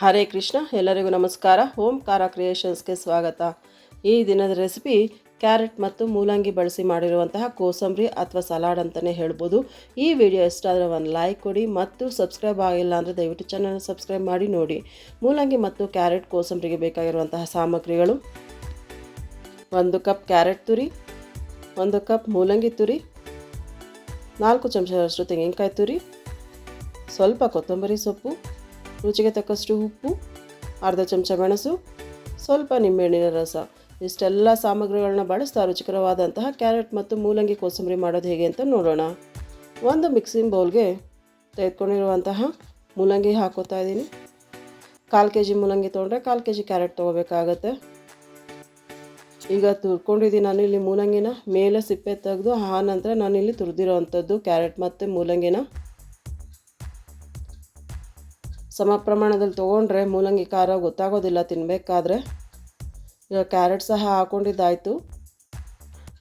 ಹರೇ ಕೃಷ್ಣ. ಎಲ್ಲರಿಗೂ ನಮಸ್ಕಾರ. ಓಂಕಾರ ಕ್ರಿಯೇಷನ್ಸ್ಗೆ ಸ್ವಾಗತ. ಈ ದಿನದ ರೆಸಿಪಿ ಕ್ಯಾರೆಟ್ ಮತ್ತು ಮೂಲಂಗಿ ಬಳಸಿ ಮಾಡಿರುವಂತಹ ಕೋಸಂಬರಿ ಅಥವಾ ಸಲಾಡ್ ಅಂತಲೇ ಹೇಳ್ಬೋದು. ಈ ವಿಡಿಯೋ ಇಷ್ಟ ಆದರೆ ಒಂದು ಲೈಕ್ ಕೊಡಿ ಮತ್ತು ಸಬ್ಸ್ಕ್ರೈಬ್ ಆಗಿಲ್ಲ ಅಂದರೆ ದಯವಿಟ್ಟು ಚಾನಲ್ನ ಸಬ್ಸ್ಕ್ರೈಬ್ ಮಾಡಿ ನೋಡಿ. ಮೂಲಂಗಿ ಮತ್ತು ಕ್ಯಾರೆಟ್ ಕೋಸಂಬರಿಗೆ ಬೇಕಾಗಿರುವಂತಹ ಸಾಮಗ್ರಿಗಳು: 1 ಕಪ್ ಕ್ಯಾರೆಟ್ ತುರಿ, 1 ಕಪ್ ಮೂಲಂಗಿ ತುರಿ, 4 ಚಮಚದಷ್ಟು ತೆಂಗಿನಕಾಯಿ ತುರಿ, ಸ್ವಲ್ಪ ಕೊತ್ತಂಬರಿ ಸೊಪ್ಪು, ರುಚಿಗೆ ತಕ್ಕಷ್ಟು ಉಪ್ಪು, ಅರ್ಧ ಚಮಚ ಮೆಣಸು, ಸ್ವಲ್ಪ ನಿಂಬೆಹಣ್ಣಿನ ರಸ. ಇಷ್ಟೆಲ್ಲ ಸಾಮಗ್ರಿಗಳನ್ನ ಬಳಸ್ತಾ ರುಚಿಕರವಾದಂತಹ ಕ್ಯಾರೆಟ್ ಮತ್ತು ಮೂಲಂಗಿ ಕೋಸಂಬರಿ ಮಾಡೋದು ಹೇಗೆ ಅಂತ ನೋಡೋಣ. ಒಂದು ಮಿಕ್ಸಿಂಗ್ ಬೌಲ್ಗೆ ತೆಗೆದುಕೊಂಡಿರುವಂತಹ ಮೂಲಂಗಿ ಹಾಕೋತಾ ಇದ್ದೀನಿ. 1/4 kg ಮೂಲಂಗಿ ತೊಗೊಂಡ್ರೆ 1/4 kg ಕ್ಯಾರೆಟ್ ತೊಗೋಬೇಕಾಗತ್ತೆ. ಈಗ ತುರ್ಕೊಂಡಿದ್ದೀನಿ ನಾನಿಲ್ಲಿ ಮೂಲಂಗಿನ. ಮೇಲೆ ಸಿಪ್ಪೆ ತೆಗೆದು ಆ ನಂತರ ನಾನಿಲ್ಲಿ ತುರಿದಿರೋ ಅಂಥದ್ದು ಕ್ಯಾರೆಟ್ ಮತ್ತು ಮೂಲಂಗಿನ ಸಮ ಪ್ರಮಾಣದಲ್ಲಿ ತೊಗೊಂಡ್ರೆ ಮೂಲಂಗಿ ಖಾರ ಗೊತ್ತಾಗೋದಿಲ್ಲ ತಿನ್ನಬೇಕಾದ್ರೆ. ಈಗ ಕ್ಯಾರೆಟ್ ಸಹ ಹಾಕ್ಕೊಂಡಿದ್ದಾಯಿತು.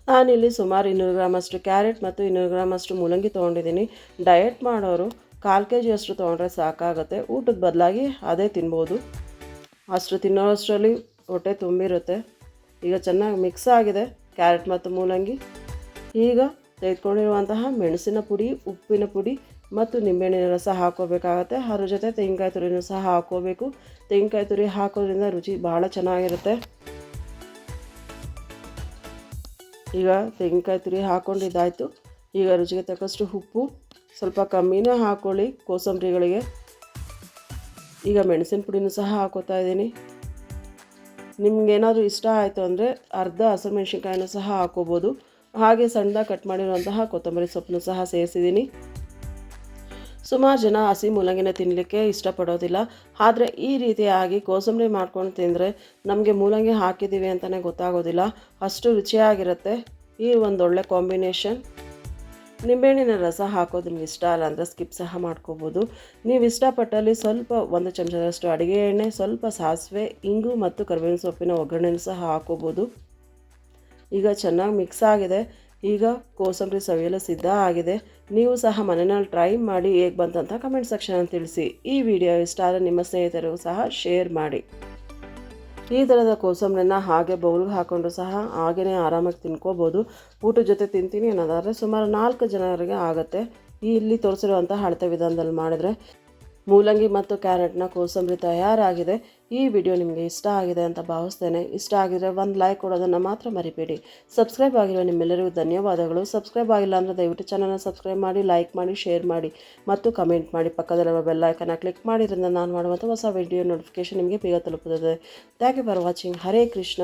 ನಾನಿಲ್ಲಿ ಸುಮಾರು 200 ಗ್ರಾಮಷ್ಟು ಕ್ಯಾರೆಟ್ ಮತ್ತು 200 ಗ್ರಾಮಷ್ಟು ಮೂಲಂಗಿ ತೊಗೊಂಡಿದ್ದೀನಿ. ಡಯಟ್ ಮಾಡೋರು 1/4 kg ಅಷ್ಟು ತೊಗೊಂಡ್ರೆ ಸಾಕಾಗುತ್ತೆ. ಊಟದ ಬದಲಾಗಿ ಅದೇ ತಿನ್ಬೋದು. ಅಷ್ಟು ತಿನ್ನೋಷ್ಟರಲ್ಲಿ ಹೊಟ್ಟೆ ತುಂಬಿರುತ್ತೆ. ಈಗ ಚೆನ್ನಾಗಿ ಮಿಕ್ಸ್ ಆಗಿದೆ ಕ್ಯಾರೆಟ್ ಮತ್ತು ಮೂಲಂಗಿ. ಈಗ ತೆಗೆದುಕೊಂಡಿರುವಂತಹ ಮೆಣಸಿನ ಪುಡಿ, ಉಪ್ಪಿನ ಪುಡಿ ಮತ್ತು ನಿಂಬೆಹಣ್ಣಿನ ರಸ ಹಾಕೋಬೇಕಾಗತ್ತೆ. ಅದ್ರ ಜೊತೆ ತೆಂಗಿನಕಾಯಿ ತುರಿನೂ ಸಹ ಹಾಕ್ಕೋಬೇಕು. ತೆಂಗಿನಕಾಯಿ ತುರಿ ಹಾಕೋದ್ರಿಂದ ರುಚಿ ಭಾಳ ಚೆನ್ನಾಗಿರುತ್ತೆ. ಈಗ ತೆಂಗಿನಕಾಯಿ ತುರಿ ಹಾಕ್ಕೊಂಡಿದ್ದಾಯಿತು. ಈಗ ರುಚಿಗೆ ತಕ್ಕಷ್ಟು ಉಪ್ಪು, ಸ್ವಲ್ಪ ಕಮ್ಮಿನೇ ಹಾಕ್ಕೊಳ್ಳಿ ಕೋಸಂಬರಿಗಳಿಗೆ. ಈಗ ಮೆಣಸಿನ ಪುಡಿನೂ ಸಹ ಹಾಕೋತಾ ಇದ್ದೀನಿ. ನಿಮ್ಗೇನಾದರೂ ಇಷ್ಟ ಆಯಿತು ಅಂದರೆ ಅರ್ಧ ಹಸಿಮೆಣ್ಸಿನ್ಕಾಯಿನೂ ಸಹ ಹಾಕ್ಕೋಬೋದು. ಹಾಗೆ ಸಣ್ಣದಾಗಿ ಕಟ್ ಮಾಡಿರುವಂತಹ ಕೊತ್ತಂಬರಿ ಸೊಪ್ಪನ್ನು ಸಹ ಸೇರಿಸಿದ್ದೀನಿ. ಸುಮಾರು ಜನ ಹಸಿ ಮೂಲಂಗಿನ ತಿನ್ನಲಿಕ್ಕೆ ಇಷ್ಟಪಡೋದಿಲ್ಲ. ಆದರೆ ಈ ರೀತಿಯಾಗಿ ಕೋಸಂಬರಿ ಮಾಡ್ಕೊಂಡು ತಿಂದರೆ ನಮಗೆ ಮೂಲಂಗಿ ಹಾಕಿದ್ದೀವಿ ಅಂತಲೇ ಗೊತ್ತಾಗೋದಿಲ್ಲ. ಅಷ್ಟು ರುಚಿಯಾಗಿರುತ್ತೆ. ಈ ಒಂದೊಳ್ಳೆ ಕಾಂಬಿನೇಷನ್. ನಿಂಬೆಹಣ್ಣಿನ ರಸ ಹಾಕೋದು ನಿಮ್ಗೆ ಇಷ್ಟ ಅಲ್ಲ ಅಂದರೆ ಸ್ಕಿಪ್ ಸಹ ಮಾಡ್ಕೋಬೋದು. ನೀವು ಇಷ್ಟಪಟ್ಟಲ್ಲಿ ಸ್ವಲ್ಪ 1 ಚಮಚದಷ್ಟು ಅಡುಗೆ ಎಣ್ಣೆ, ಸ್ವಲ್ಪ ಸಾಸಿವೆ, ಇಂಗು ಮತ್ತು ಕರಿಬೇವಿನ ಸೊಪ್ಪಿನ ಒಗ್ಗರಣೆನೂ ಸಹ ಹಾಕ್ಕೋಬೋದು. ಈಗ ಚೆನ್ನಾಗಿ ಮಿಕ್ಸ್ ಆಗಿದೆ. ಈಗ ಕೋಸಂಬರಿ ಸವಿಯಲು ಸಿದ್ಧ ಆಗಿದೆ. ನೀವು ಸಹ ಮನೆಯಲ್ಲಿ ಟ್ರೈ ಮಾಡಿ ಹೇಗೆ ಬಂತಂತ ಕಮೆಂಟ್ ಸೆಕ್ಷನಲ್ಲಿ ತಿಳಿಸಿ. ಈ ವಿಡಿಯೋ ಇಷ್ಟ ಆದರೆ ನಿಮ್ಮ ಸ್ನೇಹಿತರಿಗೂ ಸಹ ಶೇರ್ ಮಾಡಿ. ಈ ಥರದ ಕೋಸಂಬರಿನ ಹಾಗೆ ಬೌಲ್ಗೆ ಹಾಕ್ಕೊಂಡು ಸಹ ಹಾಗೆಯೇ ಆರಾಮಾಗಿ ತಿನ್ಕೋಬೋದು. ಊಟದ ಜೊತೆ ತಿಂತೀನಿ ಅನ್ನೋದಾದರೆ ಸುಮಾರು 4 ಜನರಿಗೆ ಆಗುತ್ತೆ. ಇಲ್ಲಿ ತೋರಿಸಿರುವಂಥ ಅಳತೆ ವಿಧಾನದಲ್ಲಿ ಮಾಡಿದ್ರೆ ಮೂಲಂಗಿ ಮತ್ತು ಕ್ಯಾರೆಟ್ನ ಕೋಸಂಬರಿ ತಯಾರಾಗಿದೆ. ಈ ವಿಡಿಯೋ ನಿಮಗೆ ಇಷ್ಟ ಆಗಿದೆ ಅಂತ ಭಾವಿಸ್ತೇನೆ. ಇಷ್ಟ ಆಗಿದರೆ ಒಂದು ಲೈಕ್ ಕೊಡೋದನ್ನು ಮಾತ್ರ ಮರಿಬೇಡಿ. ಸಬ್ಸ್ಕ್ರೈಬ್ ಆಗಿರೋ ನಿಮ್ಮೆಲ್ಲರಿಗೂ ಧನ್ಯವಾದಗಳು. ಸಬ್ಸ್ಕ್ರೈಬ್ ಆಗಿಲ್ಲ ಅಂದರೆ ದಯವಿಟ್ಟು ಚಾನಲ್ನ ಸಬ್ಸ್ಕ್ರೈಬ್ ಮಾಡಿ, ಲೈಕ್ ಮಾಡಿ, ಶೇರ್ ಮಾಡಿ ಮತ್ತು ಕಮೆಂಟ್ ಮಾಡಿ. ಪಕ್ಕದಲ್ಲಿರುವ ಬೆಲ್ ಐಕನ್ನ ಕ್ಲಿಕ್ ಮಾಡಿದ್ರಿಂದ ನಾನು ಮಾಡುವಂಥ ಹೊಸ ವಿಡಿಯೋ ನೋಟಿಫಿಕೇಷನ್ ನಿಮಗೆ ಬೇಗ ತಲುಪುತ್ತದೆ. Thank you for watching. Hare Krishna.